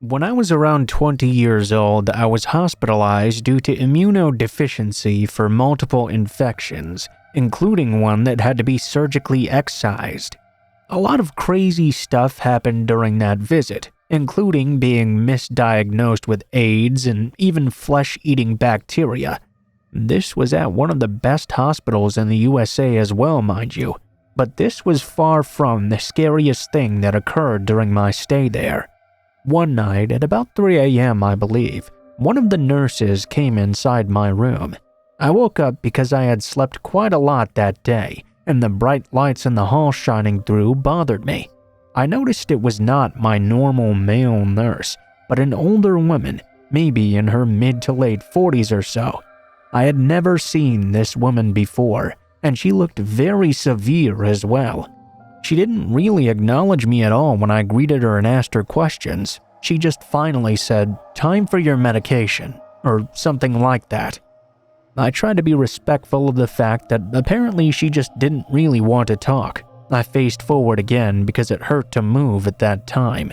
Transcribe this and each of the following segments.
When I was around 20 years old, I was hospitalized due to immunodeficiency for multiple infections, including one that had to be surgically excised. A lot of crazy stuff happened during that visit, including being misdiagnosed with AIDS and even flesh-eating bacteria. This was at one of the best hospitals in the USA as well, mind you, but this was far from the scariest thing that occurred during my stay there. One night, at about 3 a.m. I believe, one of the nurses came inside my room. I woke up because I had slept quite a lot that day, and the bright lights in the hall shining through bothered me. I noticed it was not my normal male nurse, but an older woman, maybe in her mid to late 40s or so. I had never seen this woman before, and she looked very severe as well. She didn't really acknowledge me at all when I greeted her and asked her questions. She just finally said, "Time for your medication," or something like that. I tried to be respectful of the fact that apparently she just didn't really want to talk. I faced forward again because it hurt to move at that time.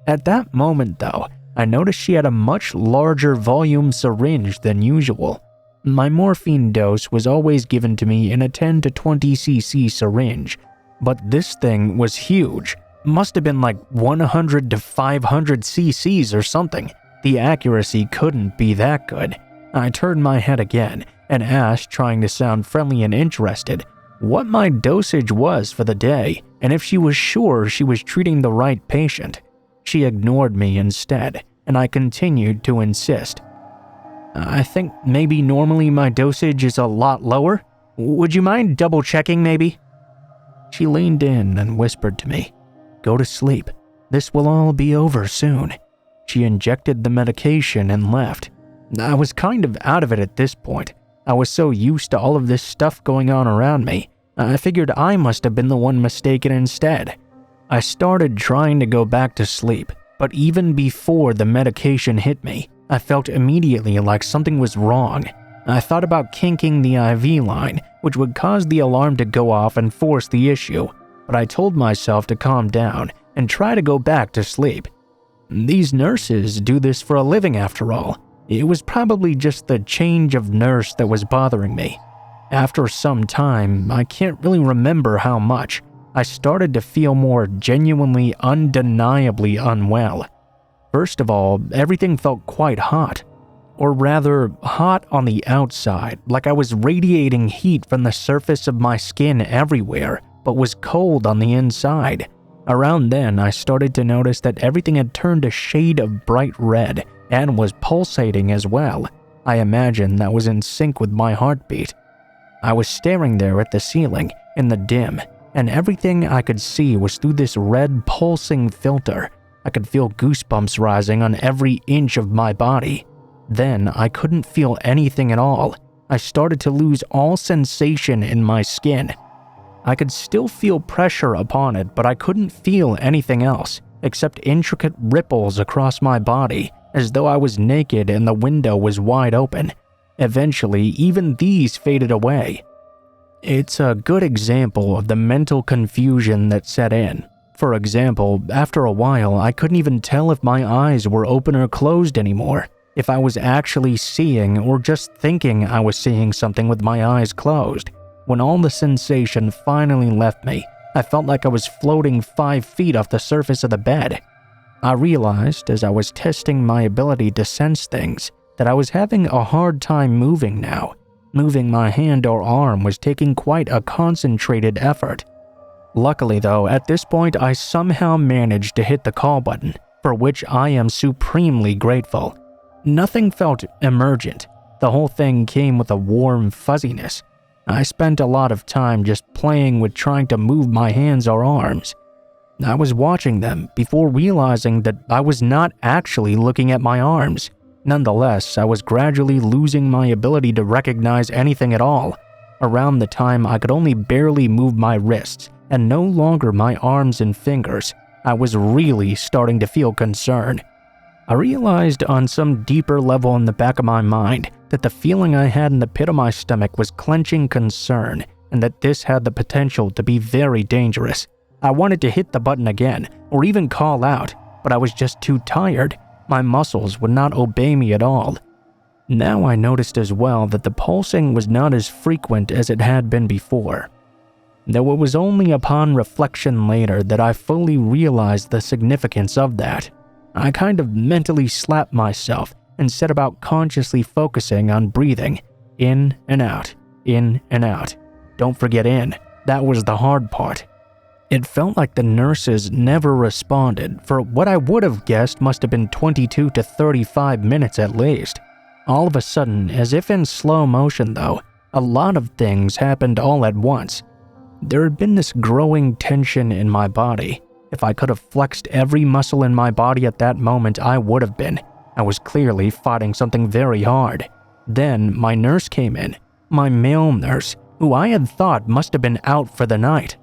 At that moment though, I noticed she had a much larger volume syringe than usual. My morphine dose was always given to me in a 10 to 20 cc syringe, but this thing was huge. Must have been like 100 to 500 cc's or something. The accuracy couldn't be that good. I turned my head again and asked, trying to sound friendly and interested, what my dosage was for the day and if she was sure she was treating the right patient. She ignored me instead, and I continued to insist. "I think maybe normally my dosage is a lot lower. Would you mind double checking maybe?" She leaned in and whispered to me, "Go to sleep. This will all be over soon." She injected the medication and left. I was kind of out of it at this point. I was so used to all of this stuff going on around me. I figured I must have been the one mistaken instead. I started trying to go back to sleep, but even before the medication hit me, I felt immediately like something was wrong. I thought about kinking the IV line, which would cause the alarm to go off and force the issue, but I told myself to calm down and try to go back to sleep. These nurses do this for a living after all. It was probably just the change of nurse that was bothering me. After some time, I can't really remember how much, I started to feel more genuinely, undeniably unwell. First of all, everything felt quite hot. Or rather, hot on the outside, like I was radiating heat from the surface of my skin everywhere, but was cold on the inside. Around then, I started to notice that everything had turned a shade of bright red and was pulsating as well. I imagine that was in sync with my heartbeat. I was staring there at the ceiling, in the dim, and everything I could see was through this red pulsing filter. I could feel goosebumps rising on every inch of my body. Then I couldn't feel anything at all. I started to lose all sensation in my skin. I could still feel pressure upon it, but I couldn't feel anything else, except intricate ripples across my body, as though I was naked and the window was wide open. Eventually, even these faded away. It's a good example of the mental confusion that set in. For example, after a while, I couldn't even tell if my eyes were open or closed anymore, if I was actually seeing or just thinking I was seeing something with my eyes closed. When all the sensation finally left me, I felt like I was floating 5 feet off the surface of the bed. I realized, as I was testing my ability to sense things, that I was having a hard time moving now. Moving my hand or arm was taking quite a concentrated effort. Luckily though, at this point I somehow managed to hit the call button, for which I am supremely grateful. Nothing felt emergent. The whole thing came with a warm fuzziness. I spent a lot of time just playing with trying to move my hands or arms. I was watching them before realizing that I was not actually looking at my arms. Nonetheless, I was gradually losing my ability to recognize anything at all. Around the time I could only barely move my wrists and no longer my arms and fingers, I was really starting to feel concern. I realized on some deeper level in the back of my mind that the feeling I had in the pit of my stomach was clenching concern, and that this had the potential to be very dangerous. I wanted to hit the button again, or even call out, but I was just too tired. My muscles would not obey me at all. Now I noticed as well that the pulsing was not as frequent as it had been before. Though it was only upon reflection later that I fully realized the significance of that. I kind of mentally slapped myself and set about consciously focusing on breathing in and out, in and out. Don't forget in. That was the hard part. It felt like the nurses never responded for what I would have guessed must have been 22 to 35 minutes at least. All of a sudden, as if in slow motion though, a lot of things happened all at once. There had been this growing tension in my body. If I could have flexed every muscle in my body at that moment, I would have been. I was clearly fighting something very hard. Then my nurse came in, my male nurse, who I had thought must have been out for the night.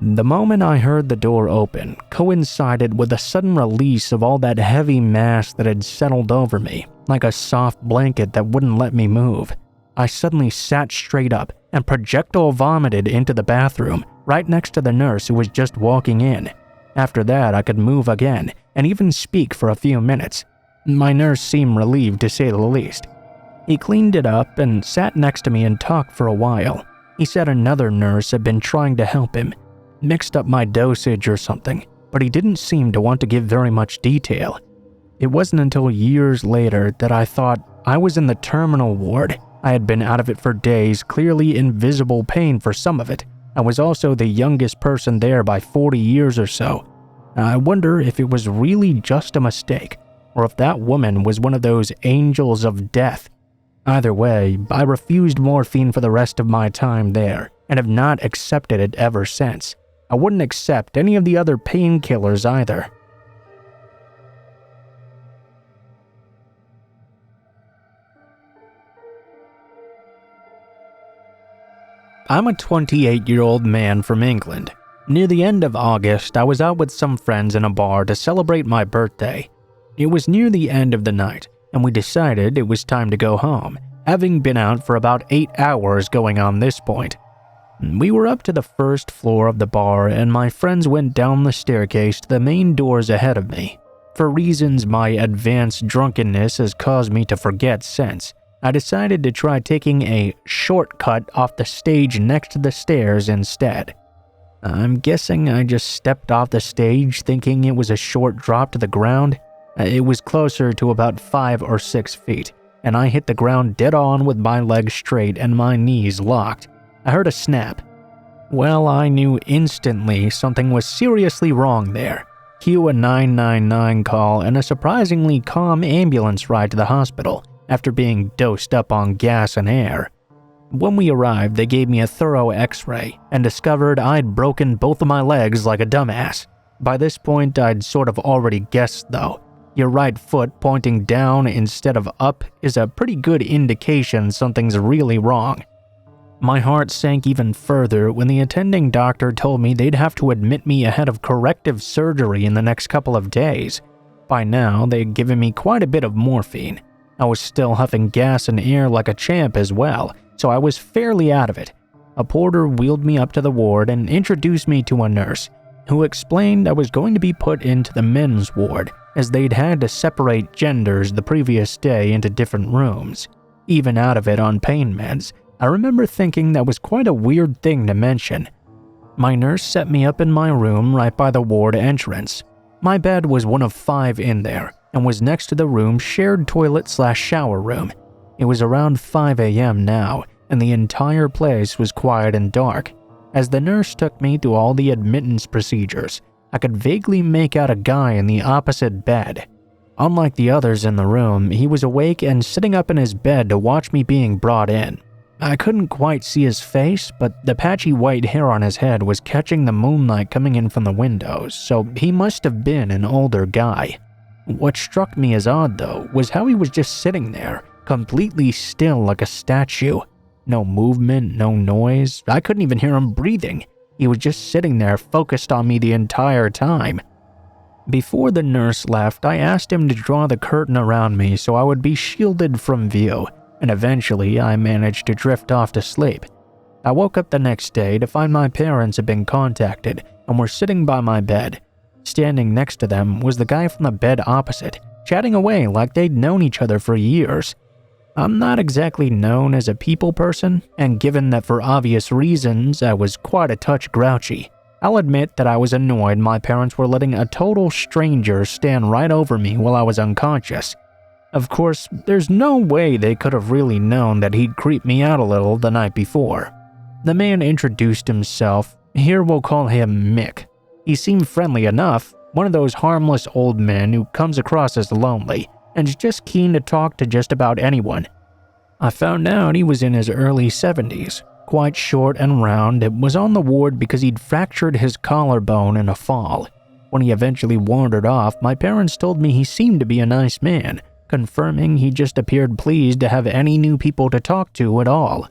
The moment I heard the door open coincided with a sudden release of all that heavy mass that had settled over me, like a soft blanket that wouldn't let me move. I suddenly sat straight up and projectile vomited into the bathroom, right next to the nurse who was just walking in. After that, I could move again and even speak for a few minutes. My nurse seemed relieved to say the least. He cleaned it up and sat next to me and talked for a while. He said another nurse had been trying to help him, mixed up my dosage or something, but he didn't seem to want to give very much detail. It wasn't until years later that I thought I was in the terminal ward. I had been out of it for days, clearly in visible pain for some of it. I was also the youngest person there by 40 years or so. I wonder if it was really just a mistake, or if that woman was one of those angels of death. Either way, I refused morphine for the rest of my time there, and have not accepted it ever since. I wouldn't accept any of the other painkillers either. I'm a 28-year-old man from England. Near the end of August, I was out with some friends in a bar to celebrate my birthday. It was near the end of the night, and we decided it was time to go home, having been out for about 8 hours going on this point. We were up to the first floor of the bar, and my friends went down the staircase to the main doors ahead of me. For reasons my advanced drunkenness has caused me to forget since, I decided to try taking a shortcut off the stage next to the stairs instead. I'm guessing I just stepped off the stage thinking it was a short drop to the ground. It was closer to about 5 or 6 feet, and I hit the ground dead on with my legs straight and my knees locked. I heard a snap. Well, I knew instantly something was seriously wrong there. Cue a 999 call and a surprisingly calm ambulance ride to the hospital after being dosed up on gas and air. When we arrived, they gave me a thorough x-ray and discovered I'd broken both of my legs like a dumbass. By this point, I'd sort of already guessed though. Your right foot pointing down instead of up is a pretty good indication something's really wrong. My heart sank even further when the attending doctor told me they'd have to admit me ahead of corrective surgery in the next couple of days. By now, they'd given me quite a bit of morphine. I was still huffing gas and air like a champ as well, so I was fairly out of it. A porter wheeled me up to the ward and introduced me to a nurse, who explained I was going to be put into the men's ward, as they'd had to separate genders the previous day into different rooms. Even out of it on pain meds, I remember thinking that was quite a weird thing to mention. My nurse set me up in my room right by the ward entrance. My bed was one of 5 in there, and was next to the room's shared toilet/shower room. It was around 5 a.m. now, and the entire place was quiet and dark. As the nurse took me through all the admittance procedures, I could vaguely make out a guy in the opposite bed. Unlike the others in the room, he was awake and sitting up in his bed to watch me being brought in. I couldn't quite see his face, but the patchy white hair on his head was catching the moonlight coming in from the windows, so he must have been an older guy. What struck me as odd, though, was how he was just sitting there, completely still like a statue. No movement, no noise. I couldn't even hear him breathing. He was just sitting there focused on me the entire time. Before the nurse left, I asked him to draw the curtain around me so I would be shielded from view, and eventually I managed to drift off to sleep. I woke up the next day to find my parents had been contacted and were sitting by my bed. Standing next to them was the guy from the bed opposite, chatting away like they'd known each other for years. I'm not exactly known as a people person, and given that for obvious reasons I was quite a touch grouchy, I'll admit that I was annoyed my parents were letting a total stranger stand right over me while I was unconscious. Of course, there's no way they could have really known that he'd creeped me out a little the night before. The man introduced himself. Here we'll call him Mick. He seemed friendly enough, one of those harmless old men who comes across as lonely and is just keen to talk to just about anyone. I found out he was in his early 70s, quite short and round, and was on the ward because he'd fractured his collarbone in a fall. When he eventually wandered off, my parents told me he seemed to be a nice man, confirming he just appeared pleased to have any new people to talk to at all.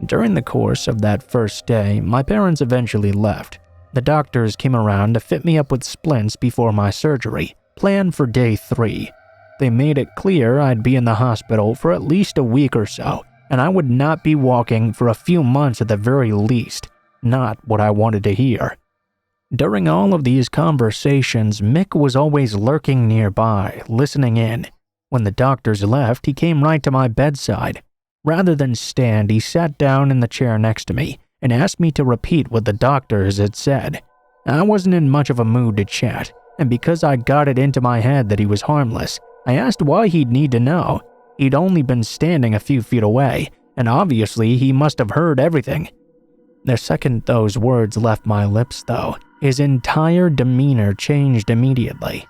During the course of that first day, my parents eventually left. The doctors came around to fit me up with splints before my surgery, planned for day 3. They made it clear I'd be in the hospital for at least a week or so, and I would not be walking for a few months at the very least. Not what I wanted to hear. During all of these conversations, Mick was always lurking nearby, listening in. When the doctors left, he came right to my bedside. Rather than stand, he sat down in the chair next to me and asked me to repeat what the doctors had said. I wasn't in much of a mood to chat, and because I got it into my head that he was harmless, I asked why he'd need to know. He'd only been standing a few feet away, and obviously he must have heard everything. The second those words left my lips, though, his entire demeanor changed immediately.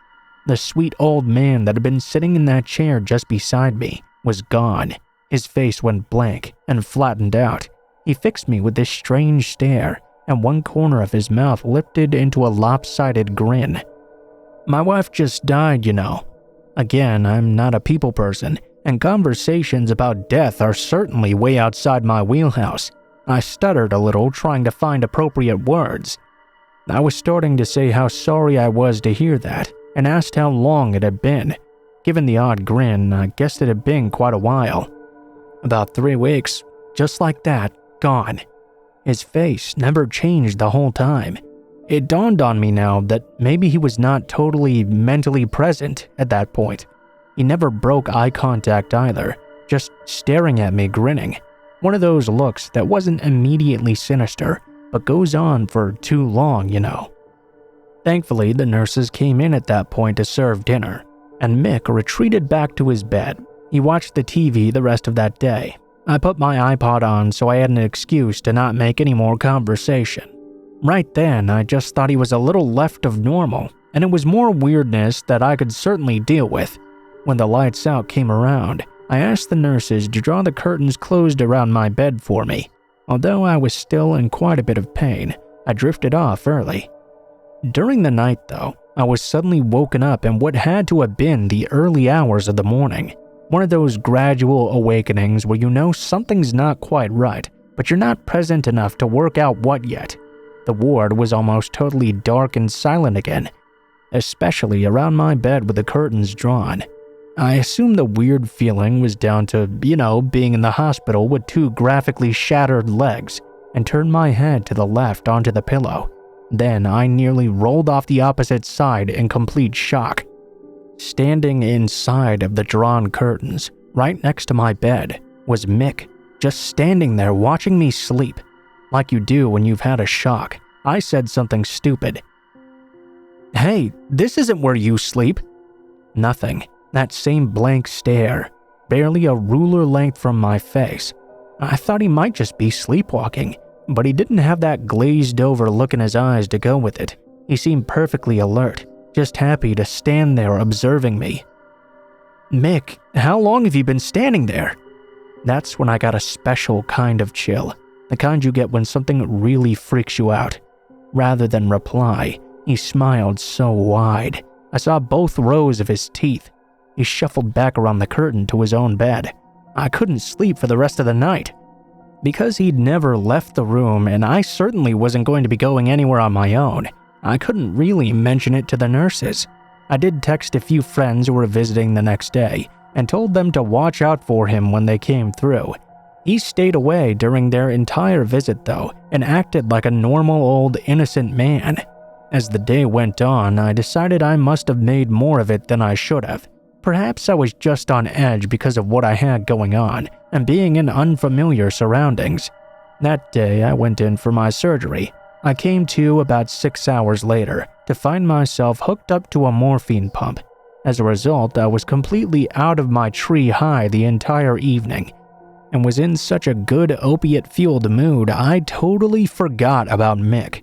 The sweet old man that had been sitting in that chair just beside me was gone. His face went blank and flattened out. He fixed me with this strange stare, and one corner of his mouth lifted into a lopsided grin. My wife just died, you know. Again, I'm not a people person, and conversations about death are certainly way outside my wheelhouse. I stuttered a little, trying to find appropriate words. I was starting to say how sorry I was to hear that, and asked how long it had been. Given the odd grin, I guessed it had been quite a while. About 3 weeks, just like that, gone. His face never changed the whole time. It dawned on me now that maybe he was not totally mentally present at that point. He never broke eye contact either, just staring at me grinning. One of those looks that wasn't immediately sinister, but goes on for too long, you know. Thankfully, the nurses came in at that point to serve dinner, and Mick retreated back to his bed. He watched the TV the rest of that day. I put my iPod on so I had an excuse to not make any more conversation. Right then, I just thought he was a little left of normal, and it was more weirdness that I could certainly deal with. When the lights out came around, I asked the nurses to draw the curtains closed around my bed for me. Although I was still in quite a bit of pain, I drifted off early. During the night, though, I was suddenly woken up in what had to have been the early hours of the morning. One of those gradual awakenings where you know something's not quite right, but you're not present enough to work out what yet. The ward was almost totally dark and silent again, especially around my bed with the curtains drawn. I assumed the weird feeling was down to, being in the hospital with 2 graphically shattered legs, and turned my head to the left onto the pillow. Then I nearly rolled off the opposite side in complete shock. Standing inside of the drawn curtains, right next to my bed, was Mick, just standing there watching me sleep. Like you do when you've had a shock, I said something stupid. "Hey, this isn't where you sleep." Nothing. That same blank stare, barely a ruler length from my face. I thought he might just be sleepwalking, but he didn't have that glazed over look in his eyes to go with it. He seemed perfectly alert, just happy to stand there observing me. "Mick, how long have you been standing there?" That's when I got a special kind of chill, the kind you get when something really freaks you out. Rather than reply, he smiled so wide. I saw both rows of his teeth. He shuffled back around the curtain to his own bed. I couldn't sleep for the rest of the night. Because he'd never left the room and I certainly wasn't going to be going anywhere on my own, I couldn't really mention it to the nurses. I did text a few friends who were visiting the next day and told them to watch out for him when they came through. He stayed away during their entire visit though and acted like a normal old innocent man. As the day went on, I decided I must have made more of it than I should have. Perhaps I was just on edge because of what I had going on and being in unfamiliar surroundings. That day, I went in for my surgery. I came to about 6 hours later to find myself hooked up to a morphine pump. As a result, I was completely out of my tree high the entire evening and was in such a good opiate-fueled mood I totally forgot about Mick.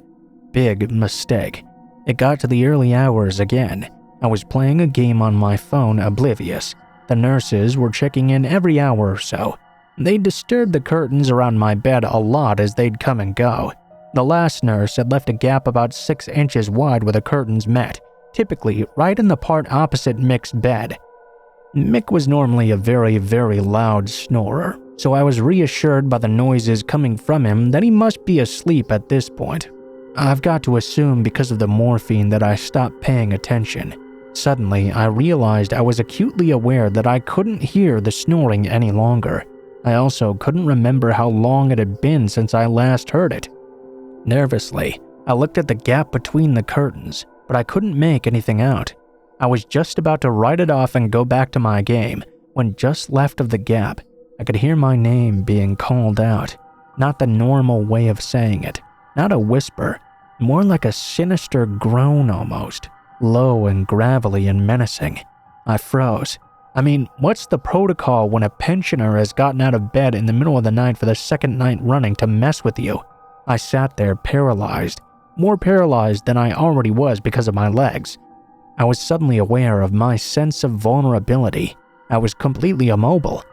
Big mistake. It got to the early hours again. I was playing a game on my phone, oblivious. The nurses were checking in every hour or so. They disturbed the curtains around my bed a lot as they'd come and go. The last nurse had left a gap about 6 inches wide where the curtains met, typically right in the part opposite Mick's bed. Mick was normally a very, very loud snorer, so I was reassured by the noises coming from him that he must be asleep at this point. I've got to assume because of the morphine that I stopped paying attention. Suddenly, I realized I was acutely aware that I couldn't hear the snoring any longer. I also couldn't remember how long it had been since I last heard it. Nervously, I looked at the gap between the curtains, but I couldn't make anything out. I was just about to write it off and go back to my game, when just left of the gap, I could hear my name being called out. Not the normal way of saying it, not a whisper, more like a sinister groan almost, low and gravelly and menacing. I froze. I mean, what's the protocol when a pensioner has gotten out of bed in the middle of the night for the second night running to mess with you? I sat there paralyzed, more paralyzed than I already was because of my legs. I was suddenly aware of my sense of vulnerability. I was completely immobile.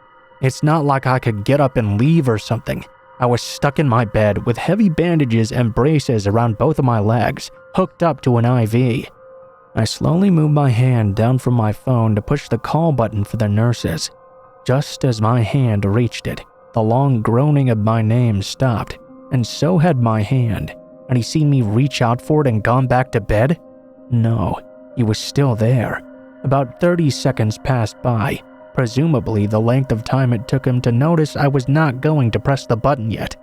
It's not like I could get up and leave or something. I was stuck in my bed with heavy bandages and braces around both of my legs, hooked up to an IV. I slowly moved my hand down from my phone to push the call button for the nurses. Just as my hand reached it, the long groaning of my name stopped, and so had my hand. Had he seen me reach out for it and gone back to bed? No, he was still there. About 30 seconds passed by, presumably the length of time it took him to notice I was not going to press the button yet.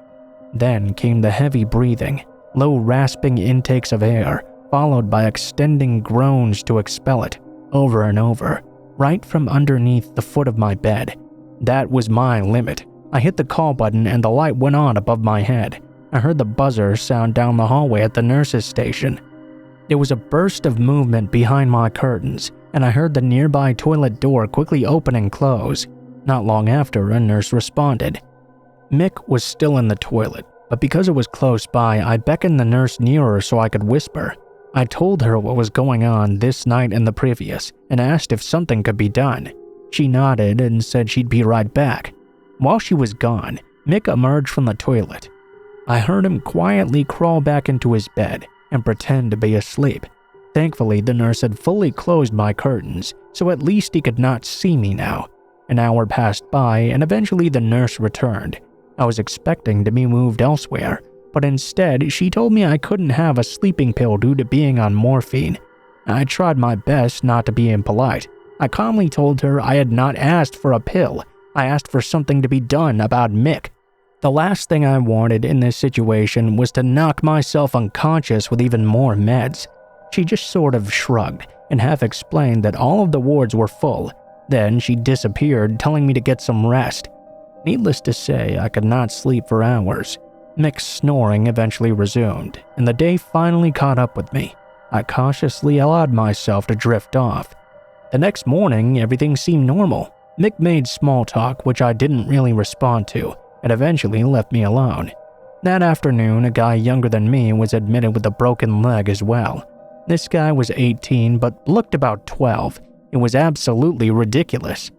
Then came the heavy breathing, low rasping intakes of air, followed by extending groans to expel it, over and over, right from underneath the foot of my bed. That was my limit. I hit the call button and the light went on above my head. I heard the buzzer sound down the hallway at the nurse's station. There was a burst of movement behind my curtains, and I heard the nearby toilet door quickly open and close. Not long after, a nurse responded. Mick was still in the toilet, but because it was close by, I beckoned the nurse nearer so I could whisper. I told her what was going on this night and the previous, and asked if something could be done. She nodded and said she'd be right back. While she was gone, Mick emerged from the toilet. I heard him quietly crawl back into his bed and pretend to be asleep. Thankfully, the nurse had fully closed my curtains, so at least he could not see me now. An hour passed by, and eventually the nurse returned. I was expecting to be moved elsewhere, but instead she told me I couldn't have a sleeping pill due to being on morphine. I tried my best not to be impolite. I calmly told her I had not asked for a pill. I asked for something to be done about Mick. The last thing I wanted in this situation was to knock myself unconscious with even more meds. She just sort of shrugged and half explained that all of the wards were full. Then she disappeared, telling me to get some rest. Needless to say, I could not sleep for hours. Mick's snoring eventually resumed, and the day finally caught up with me. I cautiously allowed myself to drift off. The next morning, everything seemed normal. Mick made small talk, which I didn't really respond to, and eventually left me alone. That afternoon, a guy younger than me was admitted with a broken leg as well. This guy was 18 but looked about 12. It was absolutely ridiculous.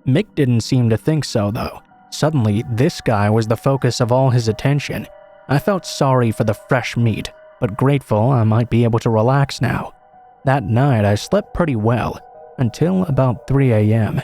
Mick didn't seem to think so though. Suddenly, this guy was the focus of all his attention. I felt sorry for the fresh meat, but grateful I might be able to relax now. That night, I slept pretty well, until about 3 a.m.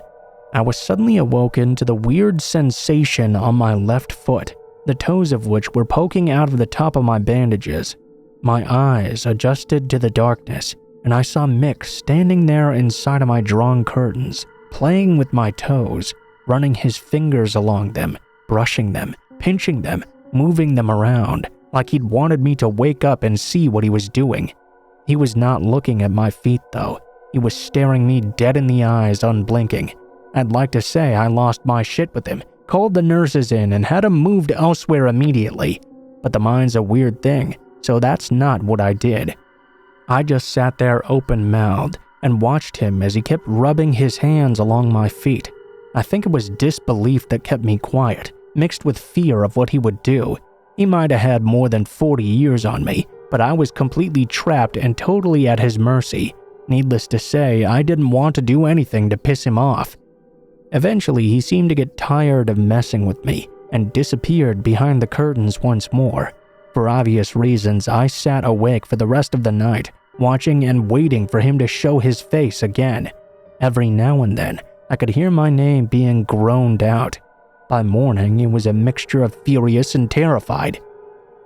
I was suddenly awoken to the weird sensation on my left foot, the toes of which were poking out of the top of my bandages. My eyes adjusted to the darkness, and I saw Mick standing there inside of my drawn curtains, playing with my toes, running his fingers along them, brushing them, pinching them, moving them around, like he'd wanted me to wake up and see what he was doing. He was not looking at my feet though. He He was staring me dead in the eyes, unblinking. I'd like to say I lost my shit with him, called the nurses in, and had him moved elsewhere immediately. But the mind's a weird thing, so that's not what I did. I just sat there open-mouthed and watched him as he kept rubbing his hands along my feet. I think it was disbelief that kept me quiet, mixed with fear of what he would do. He might have had more than 40 years on me, but I was completely trapped and totally at his mercy. Needless to say, I didn't want to do anything to piss him off. Eventually, he seemed to get tired of messing with me and disappeared behind the curtains once more. For obvious reasons, I sat awake for the rest of the night, watching and waiting for him to show his face again. Every now and then, I could hear my name being groaned out. By morning, it was a mixture of furious and terrified.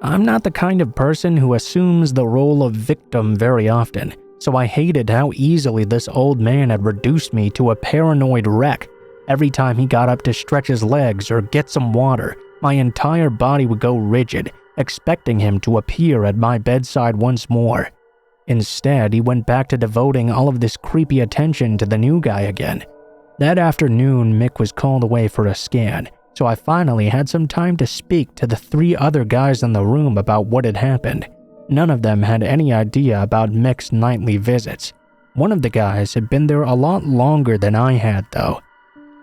I'm not the kind of person who assumes the role of victim very often, so I hated how easily this old man had reduced me to a paranoid wreck. Every time he got up to stretch his legs or get some water, my entire body would go rigid, expecting him to appear at my bedside once more. Instead, he went back to devoting all of this creepy attention to the new guy again. That afternoon, Mick was called away for a scan, so I finally had some time to speak to the 3 other guys in the room about what had happened. None of them had any idea about Mick's nightly visits. One of the guys had been there a lot longer than I had, though.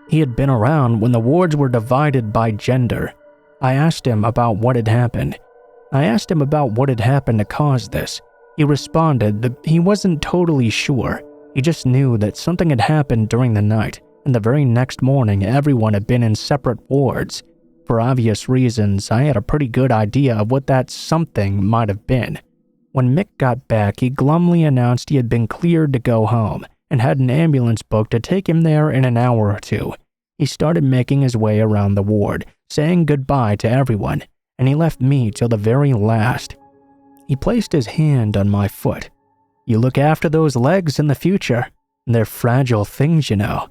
He had been around when the wards were divided by gender. I asked him about what had happened. To cause this. He responded that he wasn't totally sure. He just knew that something had happened during the night, and the very next morning everyone had been in separate wards. For obvious reasons, I had a pretty good idea of what that something might have been. When Mick got back, he glumly announced he had been cleared to go home, and had an ambulance booked to take him there in an hour or two. He started making his way around the ward, saying goodbye to everyone, and he left me till the very last. He placed his hand on my foot. "You look after those legs in the future. They're fragile things, you know."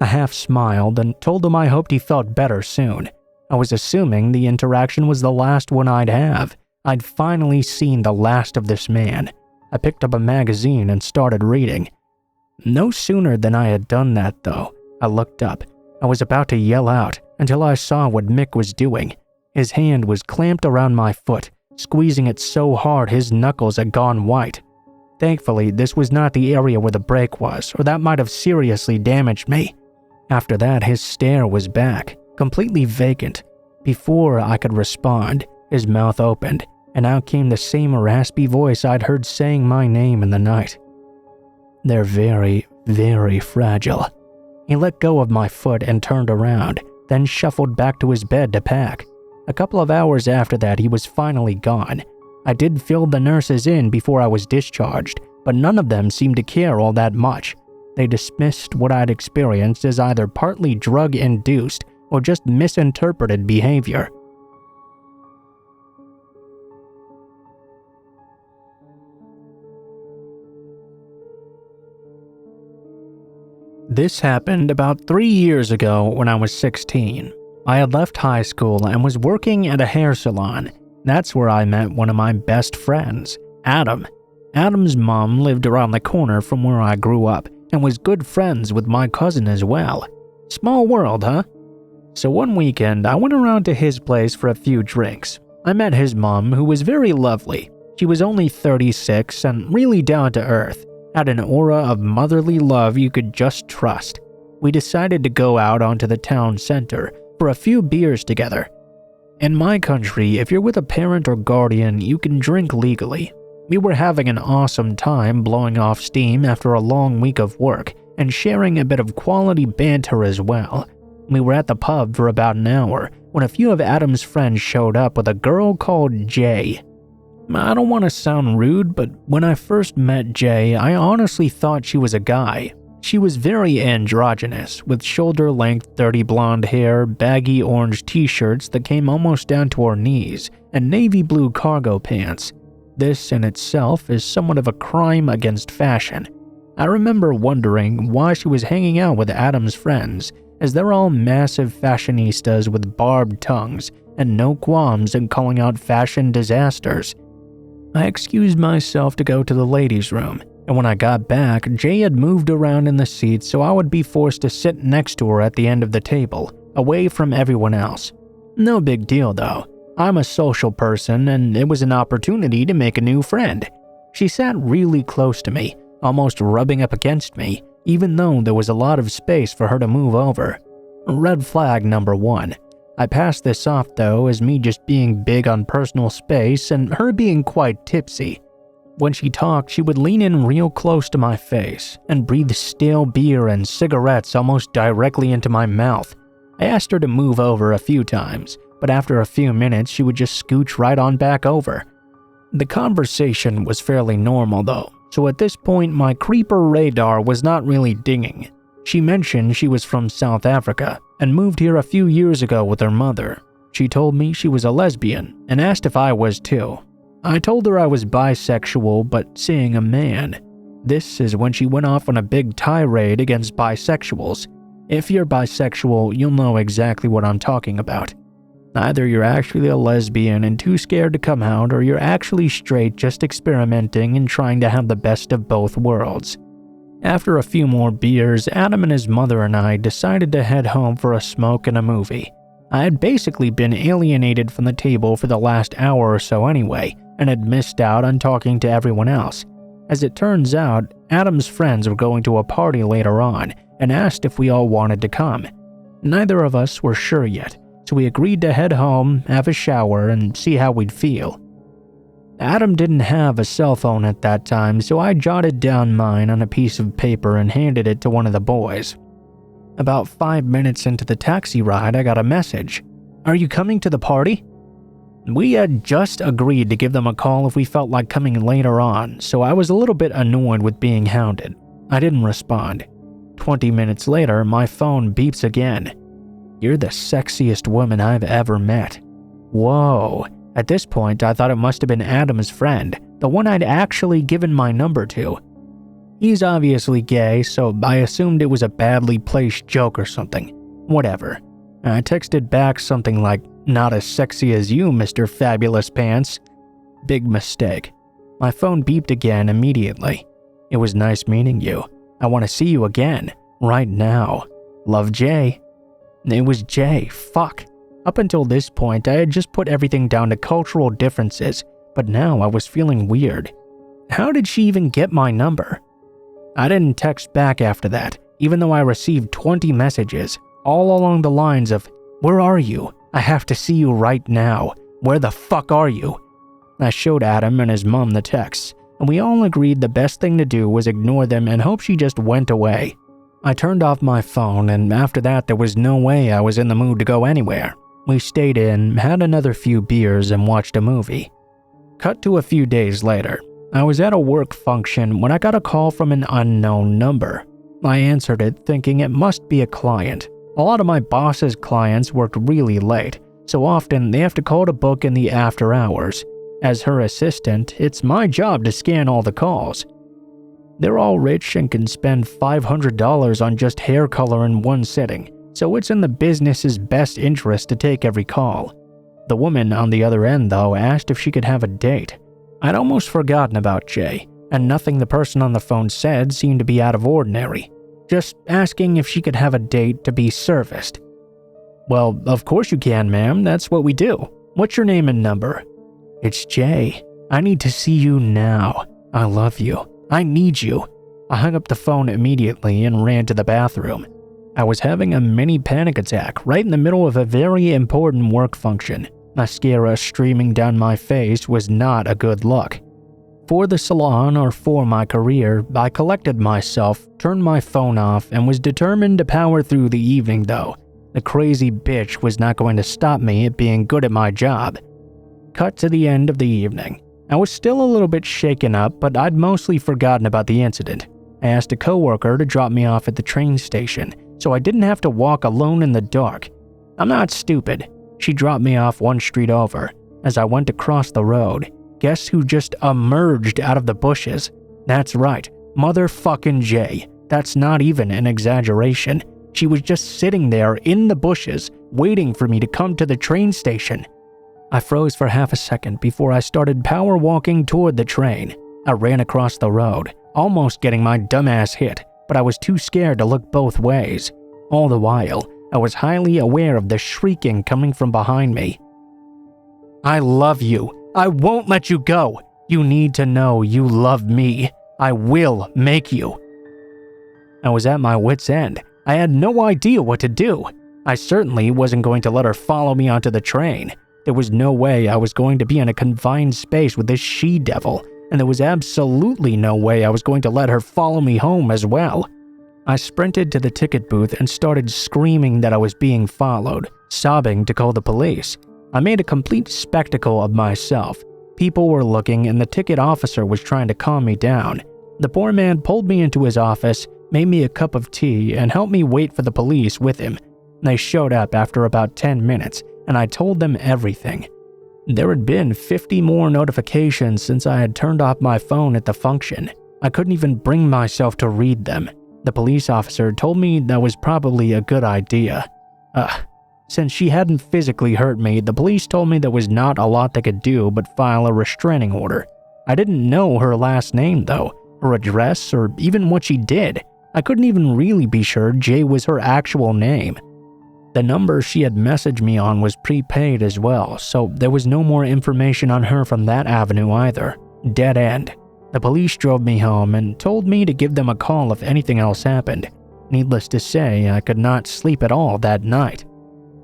I half smiled and told him I hoped he felt better soon. I was assuming the interaction was the last one I'd have. I'd finally seen the last of this man. I picked up a magazine and started reading. No sooner than I had done that, though, I looked up. I was about to yell out until I saw what Mick was doing. His hand was clamped around my foot, squeezing it so hard his knuckles had gone white. Thankfully, this was not the area where the break was, or that might have seriously damaged me. After that, his stare was back, completely vacant. Before I could respond, his mouth opened, and out came the same raspy voice I'd heard saying my name in the night. "They're very, very fragile." He let go of my foot and turned around, then shuffled back to his bed to pack. A couple of hours after that, he was finally gone. I did fill the nurses in before I was discharged, but none of them seemed to care all that much. They dismissed what I'd experienced as either partly drug-induced or just misinterpreted behavior. This happened about 3 years ago when I was 16. I had left high school and was working at a hair salon. That's where I met one of my best friends, Adam. Adam's mom lived around the corner from where I grew up and was good friends with my cousin as well. Small world, huh? So one weekend, I went around to his place for a few drinks. I met his mom, who was very lovely. She was only 36 and really down to earth, had an aura of motherly love you could just trust. We decided to go out onto the town center for a few beers together. In my country, if you're with a parent or guardian, you can drink legally. We were having an awesome time blowing off steam after a long week of work and sharing a bit of quality banter as well. We were at the pub for about an hour when a few of Adam's friends showed up with a girl called Jay. I don't want to sound rude, but when I first met Jay, I honestly thought she was a guy. She was very androgynous, with shoulder-length dirty blonde hair, baggy orange t-shirts that came almost down to her knees, and navy blue cargo pants. This in itself is somewhat of a crime against fashion. I remember wondering why she was hanging out with Adam's friends, as they're all massive fashionistas with barbed tongues and no qualms in calling out fashion disasters. I excused myself to go to the ladies' room, and when I got back, Jay had moved around in the seat so I would be forced to sit next to her at the end of the table, away from everyone else. No big deal though. I'm a social person and it was an opportunity to make a new friend. She sat really close to me, almost rubbing up against me, even though there was a lot of space for her to move over. Red flag number 1. I passed this off though as me just being big on personal space and her being quite tipsy. When she talked, she would lean in real close to my face and breathe stale beer and cigarettes almost directly into my mouth. I asked her to move over a few times, but after a few minutes she would just scooch right on back over. The conversation was fairly normal though, so at this point my creeper radar was not really dinging. She mentioned she was from South Africa and moved here a few years ago with her mother. She told me she was a lesbian and asked if I was too. I told her I was bisexual but seeing a man. This is when she went off on a big tirade against bisexuals. If you're bisexual, you'll know exactly what I'm talking about. Either you're actually a lesbian and too scared to come out, or you're actually straight just experimenting and trying to have the best of both worlds. After a few more beers, Adam and his mother and I decided to head home for a smoke and a movie. I had basically been alienated from the table for the last hour or so anyway, and had missed out on talking to everyone else. As it turns out, Adam's friends were going to a party later on and asked if we all wanted to come. Neither of us were sure yet, so we agreed to head home, have a shower, and see how we'd feel. Adam didn't have a cell phone at that time, so I jotted down mine on a piece of paper and handed it to one of the boys. About 5 minutes into the taxi ride, I got a message. "Are you coming to the party?" We had just agreed to give them a call if we felt like coming later on, so I was a little bit annoyed with being hounded. I didn't respond. 20 minutes later, my phone beeps again. "You're the sexiest woman I've ever met." Whoa. At this point, I thought it must have been Adam's friend, the one I'd actually given my number to. He's obviously gay, so I assumed it was a badly placed joke or something. Whatever. I texted back something like, "Not as sexy as you, Mr. Fabulous Pants." Big mistake. My phone beeped again immediately. "It was nice meeting you. I want to see you again. Right now. Love, Jay." It was Jay. Fuck. Up until this point, I had just put everything down to cultural differences, but now I was feeling weird. How did she even get my number? I didn't text back after that, even though I received 20 messages, all along the lines of, "Where are you? I have to see you right now. Where the fuck are you?" I showed Adam and his mom the texts, and we all agreed the best thing to do was ignore them and hope she just went away. I turned off my phone, and after that there was no way I was in the mood to go anywhere. We stayed in, had another few beers, and watched a movie. Cut to a few days later. I was at a work function when I got a call from an unknown number. I answered it thinking it must be a client. A lot of my boss's clients worked really late, so often they have to call to book in the after hours. As her assistant, it's my job to scan all the calls. They're all rich and can spend $500 on just hair color in one sitting, so it's in the business's best interest to take every call. The woman on the other end, though, asked if she could have a date. I'd almost forgotten about Jay, and nothing the person on the phone said seemed to be out of ordinary. Just asking if she could have a date to be serviced. "Well, of course you can, ma'am. That's what we do. What's your name and number?" "It's Jay. I need to see you now. I love you. I need you." I hung up the phone immediately and ran to the bathroom. I was having a mini panic attack right in the middle of a very important work function. Mascara streaming down my face was not a good look. For the salon or for my career, I collected myself, turned my phone off, and was determined to power through the evening though. The crazy bitch was not going to stop me at being good at my job. Cut to the end of the evening. I was still a little bit shaken up, but I'd mostly forgotten about the incident. I asked a coworker to drop me off at the train station, so I didn't have to walk alone in the dark. I'm not stupid. She dropped me off one street over. As I went to cross the road, guess who just emerged out of the bushes? That's right, motherfucking Jay. That's not even an exaggeration. She was just sitting there in the bushes, waiting for me to come to the train station. I froze for half a second before I started power walking toward the train. I ran across the road, almost getting my dumbass hit, but I was too scared to look both ways. All the while, I was highly aware of the shrieking coming from behind me. "I love you. I won't let you go. You need to know you love me. I will make you." I was at my wit's end. I had no idea what to do. I certainly wasn't going to let her follow me onto the train. There was no way I was going to be in a confined space with this she-devil, and there was absolutely no way I was going to let her follow me home as well. I sprinted to the ticket booth and started screaming that I was being followed, sobbing to call the police. I made a complete spectacle of myself. People were looking and the ticket officer was trying to calm me down. The poor man pulled me into his office, made me a cup of tea, and helped me wait for the police with him. They showed up after about 10 minutes, and I told them everything. There had been 50 more notifications since I had turned off my phone at the function. I couldn't even bring myself to read them. The police officer told me that was probably a good idea. Since she hadn't physically hurt me, the police told me there was not a lot they could do but file a restraining order. I didn't know her last name though, her address, or even what she did. I couldn't even really be sure Jay was her actual name. The number she had messaged me on was prepaid as well, so there was no more information on her from that avenue either. Dead end. The police drove me home and told me to give them a call if anything else happened. Needless to say, I could not sleep at all that night.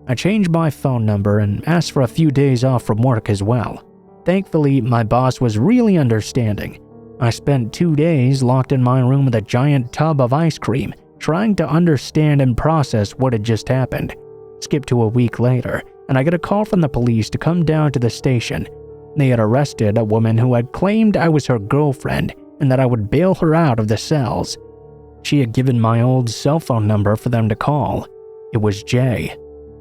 I changed my phone number and asked for a few days off from work as well. Thankfully, my boss was really understanding. I spent 2 days locked in my room with a giant tub of ice cream, trying to understand and process what had just happened. Skip to a week later, and I get a call from the police to come down to the station. They had arrested a woman who had claimed I was her girlfriend and that I would bail her out of the cells. She had given my old cell phone number for them to call. It was Jay.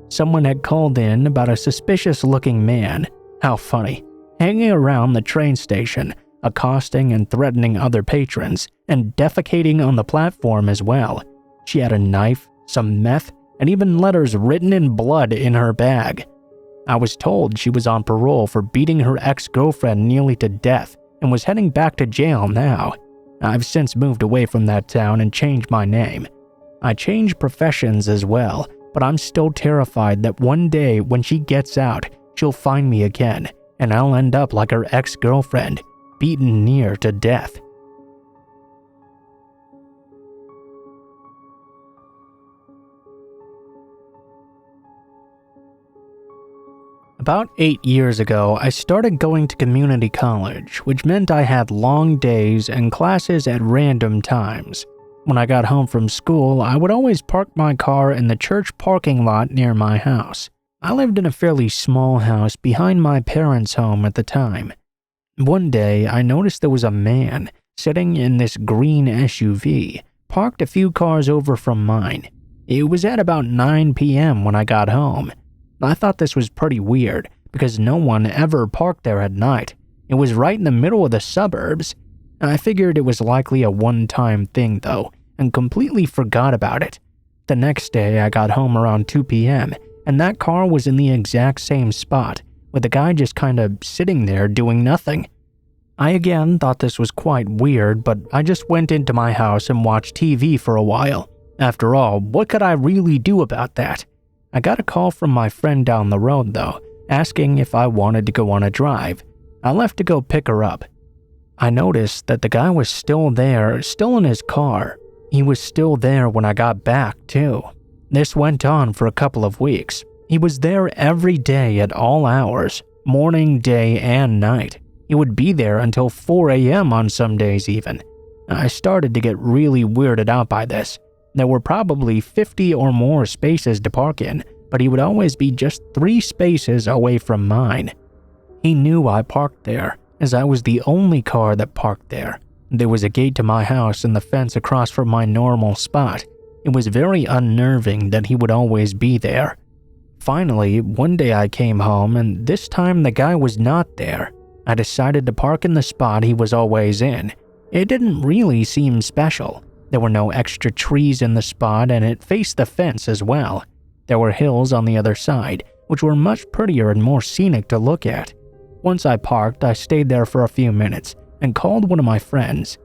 Someone had called in about a suspicious-looking man. How funny. Hanging around the train station, accosting and threatening other patrons, and defecating on the platform as well. She had a knife, some meth, and even letters written in blood in her bag. I was told she was on parole for beating her ex-girlfriend nearly to death and was heading back to jail now. I've since moved away from that town and changed my name. I changed professions as well, but I'm still terrified that one day when she gets out, she'll find me again, and I'll end up like her ex-girlfriend, beaten near to death. About 8 years ago, I started going to community college, which meant I had long days and classes at random times. When I got home from school, I would always park my car in the church parking lot near my house. I lived in a fairly small house behind my parents' home at the time. One day, I noticed there was a man sitting in this green SUV, parked a few cars over from mine. It was at about 9 p.m. when I got home. I thought this was pretty weird because no one ever parked there at night. It was right in the middle of the suburbs. I figured it was likely a one-time thing though, and completely forgot about it. The next day I got home around 2 p.m. and that car was in the exact same spot, with the guy just kinda sitting there doing nothing. I again thought this was quite weird, but I just went into my house and watched TV for a while. After all, what could I really do about that? I got a call from my friend down the road though, asking if I wanted to go on a drive. I left to go pick her up. I noticed that the guy was still there, still in his car. He was still there when I got back too. This went on for a couple of weeks. He was there every day at all hours, morning, day, and night. He would be there until 4 a.m. on some days even. I started to get really weirded out by this. There were probably 50 or more spaces to park in, but he would always be just 3 spaces away from mine. He knew I parked there, as I was the only car that parked there. There was a gate to my house and the fence across from my normal spot. It was very unnerving that he would always be there. Finally, one day I came home and this time the guy was not there. I decided to park in the spot he was always in. It didn't really seem special. There were no extra trees in the spot and it faced the fence as well. There were hills on the other side, which were much prettier and more scenic to look at. Once I parked, I stayed there for a few minutes and called one of my friends.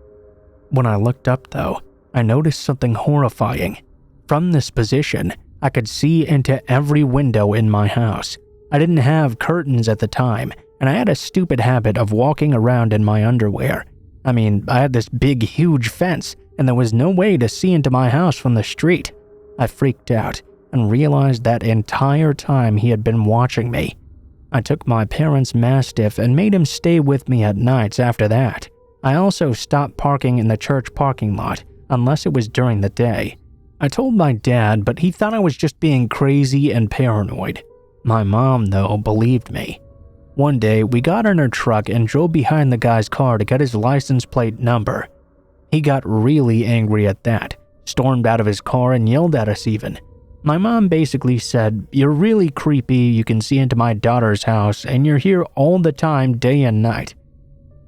When I looked up though, I noticed something horrifying. From this position, I could see into every window in my house. I didn't have curtains at the time, and I had a stupid habit of walking around in my underwear. I mean, I had this big, huge fence, and there was no way to see into my house from the street. I freaked out and realized that entire time he had been watching me. I took my parents' Mastiff and made him stay with me at nights after that. I also stopped parking in the church parking lot, unless it was during the day. I told my dad, but he thought I was just being crazy and paranoid. My mom, though, believed me. One day, we got in her truck and drove behind the guy's car to get his license plate number. He got really angry at that, stormed out of his car and yelled at us even. My mom basically said, "You're really creepy, you can see into my daughter's house, and you're here all the time, day and night."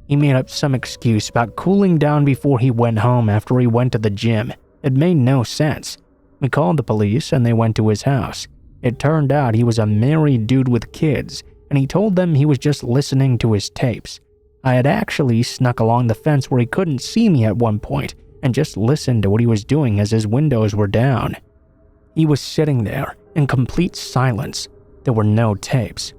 He made up some excuse about cooling down before he went home after he went to the gym. It made no sense. We called the police and they went to his house. It turned out he was a married dude with kids, and he told them he was just listening to his tapes. I had actually snuck along the fence where he couldn't see me at one point and just listened to what he was doing as his windows were down. He was sitting there in complete silence. There were no tapes.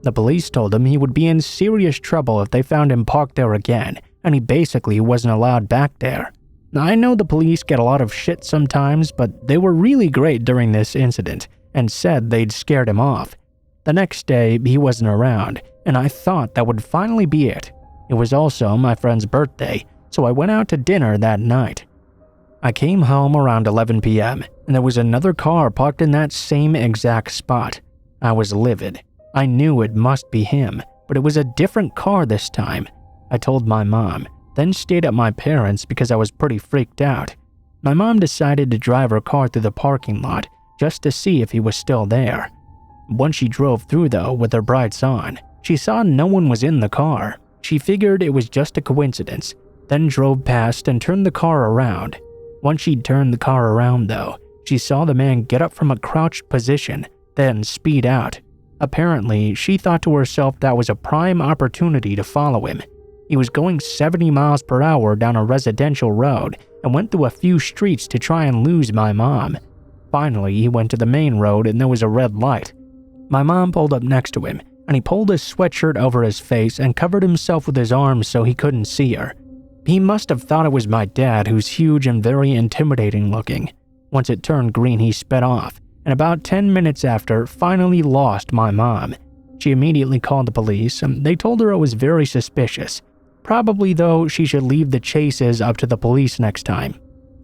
The police told him he would be in serious trouble if they found him parked there again, and he basically wasn't allowed back there. I know the police get a lot of shit sometimes, but they were really great during this incident and said they'd scared him off. The next day, he wasn't around, and I thought that would finally be it. It was also my friend's birthday, so I went out to dinner that night. I came home around 11 p.m., and there was another car parked in that same exact spot. I was livid. I knew it must be him, but it was a different car this time. I told my mom, then stayed at my parents' because I was pretty freaked out. My mom decided to drive her car through the parking lot just to see if he was still there. Once she drove through though with her brights on, she saw no one was in the car. She figured it was just a coincidence, then drove past and turned the car around. Once she'd turned the car around though, she saw the man get up from a crouched position, then speed out. Apparently, she thought to herself that was a prime opportunity to follow him. He was going 70 miles per hour down a residential road and went through a few streets to try and lose my mom. Finally, he went to the main road and there was a red light. My mom pulled up next to him, and he pulled his sweatshirt over his face and covered himself with his arms so he couldn't see her. He must have thought it was my dad, who's huge and very intimidating looking. Once it turned green, he sped off, and about 10 minutes after, finally lost my mom. She immediately called the police, and they told her it was very suspicious. Probably, though, she should leave the chases up to the police next time.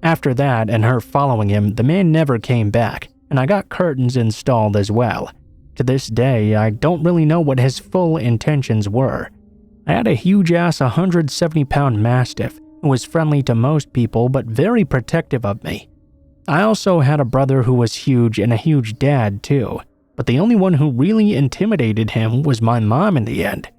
After that, and her following him, the man never came back, and I got curtains installed as well. To this day, I don't really know what his full intentions were. I had a huge-ass 170-pound Mastiff who was friendly to most people but very protective of me. I also had a brother who was huge and a huge dad too, but the only one who really intimidated him was my mom in the end.